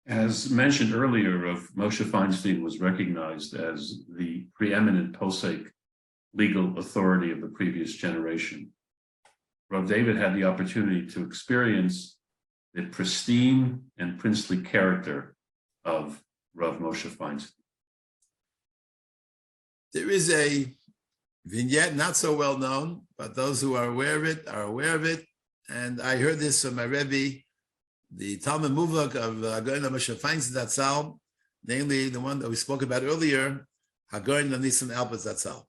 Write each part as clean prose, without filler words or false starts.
As mentioned earlier, Rav Moshe Feinstein was recognized as the preeminent posek legal authority of the previous generation. Rav David had the opportunity to experience the pristine and princely character of Rav Moshe Feinstein. There is a vignette, not so well known, but those who are aware of it are aware of it. And I heard this from my Rabbi, the Talmud Muvak of Rav Moshe Feinstein Zatzal, namely the one that we spoke about earlier, Rav Nisan Alpert Zatzal.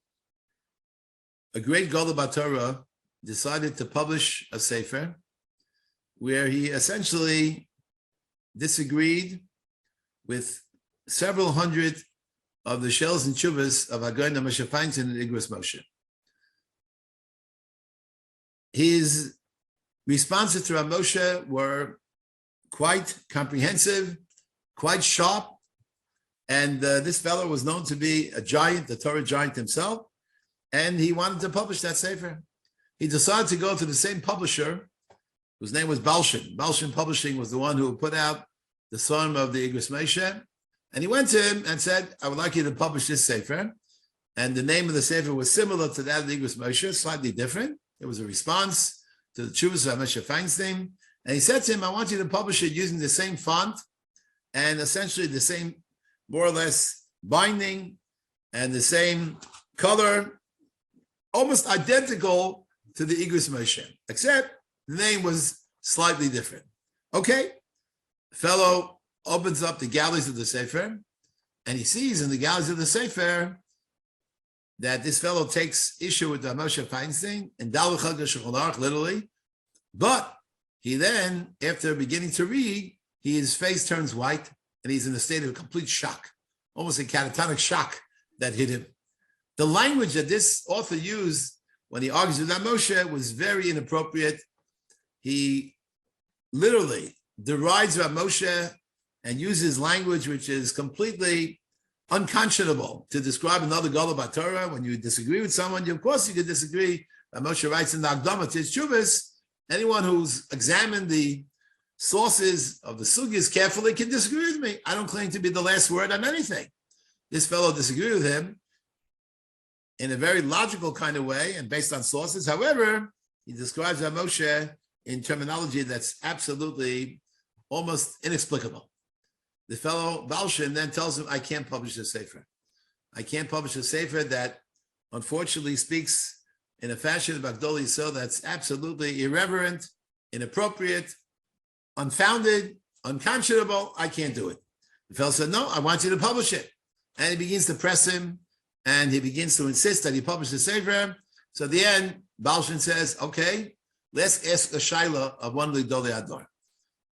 A great Gadol Torah decided to publish a sefer where he essentially disagreed with several hundred of the shells and chuvas of Rav Moshe Feinstein and Igros Moshe. His responses to Rav Moshe were quite comprehensive, quite sharp, and this fellow was known to be a giant, the Torah giant himself, and he wanted to publish that sefer. He decided to go to the same publisher, whose name was Balshin. Balshin Publishing was the one who put out the Psalm of the Igros Moshe, and he went to him and said, I would like you to publish this sefer, and the name of the sefer was similar to that of the Igros Moshe, slightly different. It was a response to the Chuvas of Rav Moshe Feinstein. And he said to him, I want you to publish it using the same font and essentially the same, more or less, binding and the same color, almost identical to the Igros Moshe, except the name was slightly different. Okay, the fellow opens up the galleys of the Sefer, and he sees in the galleys of the Sefer that this fellow takes issue with Rav Moshe Feinstein and literally, but he then, after beginning to read, his face turns white and he's in a state of complete shock, almost a catatonic shock that hit him. The language that this author used when he argues with Rav Moshe was very inappropriate. He literally derides Rav Moshe and uses language which is completely unconscionable to describe another Gadol Torah. When you disagree with someone, of course you could disagree. Rav Moshe writes in the Akdama to his Chuvas, anyone who's examined the sources of the sugyas carefully can disagree with me. I don't claim to be the last word on anything. This fellow disagreed with him in a very logical kind of way and based on sources. However, he describes Rav Moshe in terminology that's absolutely almost inexplicable. The fellow Balshin then tells him, I can't publish a sefer. I can't publish a sefer that unfortunately speaks in a fashion of Agdol Yisrael that's absolutely irreverent, inappropriate, unfounded, unconscionable. I can't do it. The fellow said, no, I want you to publish it. And he begins to press him, and he begins to insist that he publish the sefer. So at the end, Balshin says, okay, let's ask a shaila of one of the Gdolei Ador.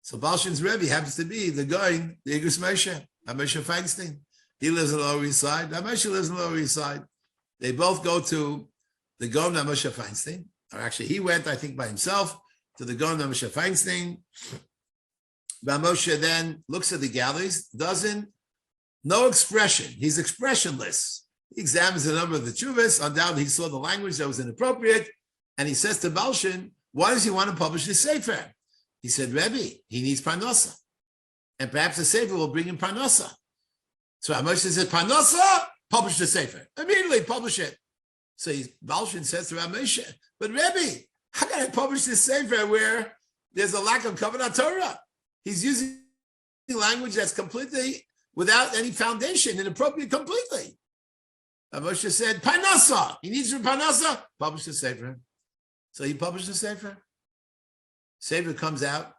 So Balshin's Rebbe happens to be the guy, the Igros Moshe, Rav Moshe Feinstein. He lives on the Lower East Side. Rav Moshe lives on the Lower East Side. They both go to the Gaon Rav Moshe Feinstein, or actually he went, I think, by himself to the Gaon Rav Moshe Feinstein. Rav Moshe then looks at the galleys, no expression. He's expressionless. He examines the number of the chuvas. Undoubtedly, he saw the language that was inappropriate, and he says to Balshin, why does he want to publish this sefer? He said, Rebbe, he needs parnasa. And perhaps the sefer will bring him parnasa. So Rav Moshe said, parnasa, publish the sefer. Immediately publish it. So Balshin says to Rav Moshe, but Rebbe, how can I publish this sefer where there's a lack of Kavanah Torah? He's using language that's completely without any foundation, inappropriate completely. Rav Moshe said, parnasa. He needs from parnasa, publish the sefer. So he published the sefer. Sefer comes out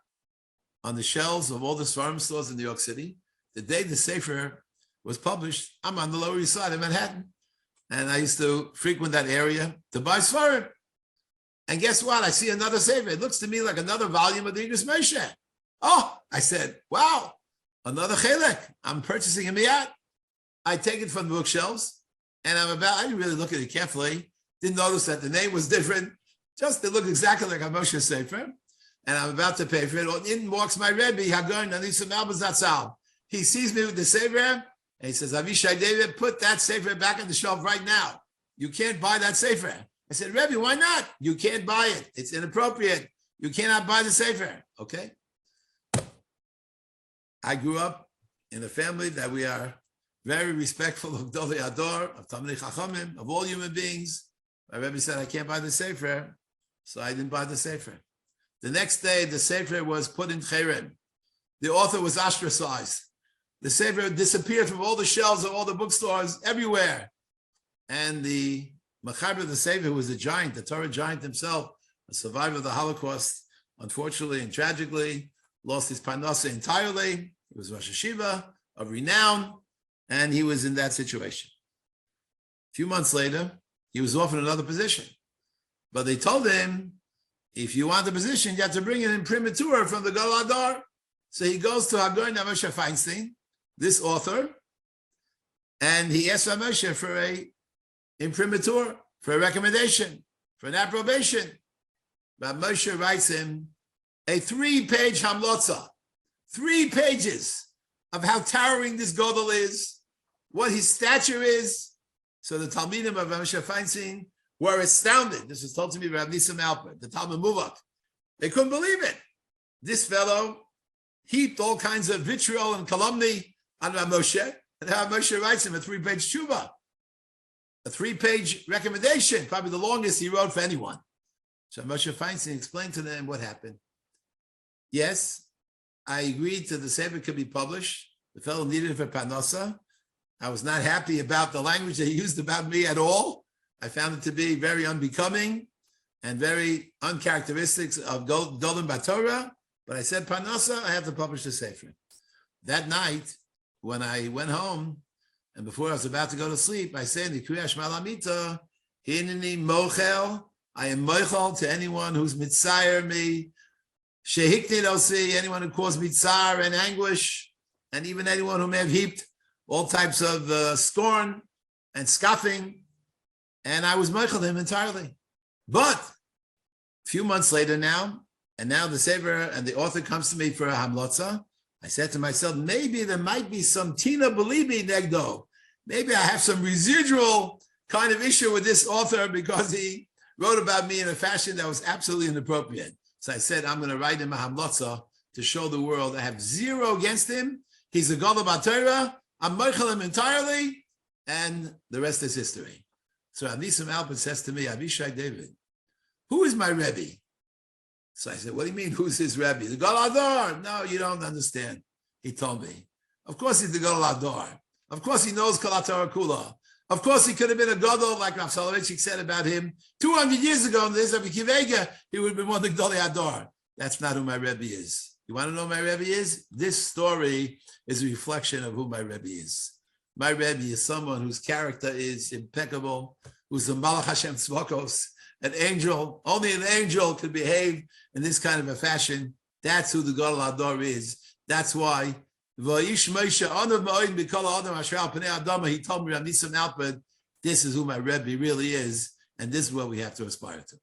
on the shelves of all the Svarim stores in New York City. The day the Sefer was published, I'm on the Lower East Side of Manhattan. And I used to frequent that area to buy Svarim. And guess what? I see another Sefer. It looks to me like another volume of the Igros Moshe. Oh, I said, wow, another Chelek. I'm purchasing a miyat. I take it from the bookshelves. And I didn't really look at it carefully. Didn't notice that the name was different. Just it looked exactly like a Moshe Sefer. And I'm about to pay for it. In walks my Rebbe, Hagon Nisan Alpert Zatzal. He sees me with the sefer, and he says, Avishai David, put that sefer back on the shelf right now. You can't buy that sefer. I said, Rebbe, why not? You can't buy it. It's inappropriate. You cannot buy the sefer. Okay. I grew up in a family that we are very respectful of Gedolei Ador, of Talmidei Chachamim, of all human beings. My Rabbi said, I can't buy the Sefer, so I didn't buy the Sefer. The next day, the Sefer was put in Cherem. The author was ostracized. The Sefer disappeared from all the shelves of all the bookstores everywhere. And the Machaber of the Sefer, who was a giant, the Torah giant himself, a survivor of the Holocaust, unfortunately and tragically, lost his parnasa entirely. He was Rosh Yeshiva of renown, and he was in that situation. A few months later, he was offered another position. But they told him, if you want the position, you have to bring an imprimatur from the Gedolei Ador. So he goes to Rav Moshe Feinstein, this author, and he asks Rav Moshe for a imprimatur, for a recommendation, for an approbation. Rav Moshe writes him a 3-page hamlotza, 3 pages of how towering this Gadol is, what his stature is. So the Talmidim of Rav Moshe Feinstein were astounded. This was told to me by Rav Nisan Alpert, the Talmud Muvak. They couldn't believe it. This fellow heaped all kinds of vitriol and calumny on Rav Moshe, and Rav Moshe writes him a 3-page tshuva, a 3-page recommendation, probably the longest he wrote for anyone. So Rav Moshe Feinstein explained to them what happened. Yes, I agreed to the Sefer could be published. The fellow needed it for Parnasa. I was not happy about the language that he used about me at all. I found it to be very unbecoming and very uncharacteristic of Gedolim B'Torah. But I said, Parnasa, I have to publish the Sefer. That night, when I went home, and before I was about to go to sleep, I said, Kriyash Malamita, Hineni Mochel, I am Mochel to anyone who's mitzayer me, Shehiknid Osi, anyone who caused me tsar and anguish, and even anyone who may have heaped all types of scorn and scoffing, and I was Mochel him entirely. But a few months later now, and now the Sefer and the author comes to me for a hamlotza, I said to myself, maybe there might be some Tina Belibi negdo. Maybe I have some residual kind of issue with this author because he wrote about me in a fashion that was absolutely inappropriate. So I said, I'm going to write him a hamlotza to show the world I have zero against him. He's a Gedolei B'Torah. I'm mochel him entirely, and the rest is history. So Rav Nisan Alpert says to me, Avishai David, who is my Rebbe? So I said, what do you mean, who's his Rebbe? The Gedolei Ador. No, you don't understand. He told me. Of course he's the Gedolei Ador. Of course he knows Kol HaTorah Kula. Of course he could have been a Gadol, like Rav Soloveitchik said about him. 200 years ago, in the days of Kivega, he would have been one of the Gedolei Ador. That's not who my Rebbe is. You want to know who my Rebbe is? This story is a reflection of who my Rebbe is. My Rebbe is someone whose character is impeccable, who's a Malach Hashem Tzvokos, an angel. Only an angel could behave in this kind of a fashion. That's who the Gedolei Ador is. That's why he told me, Rav Nisan Alpert, this is who my Rebbe really is, and this is what we have to aspire to.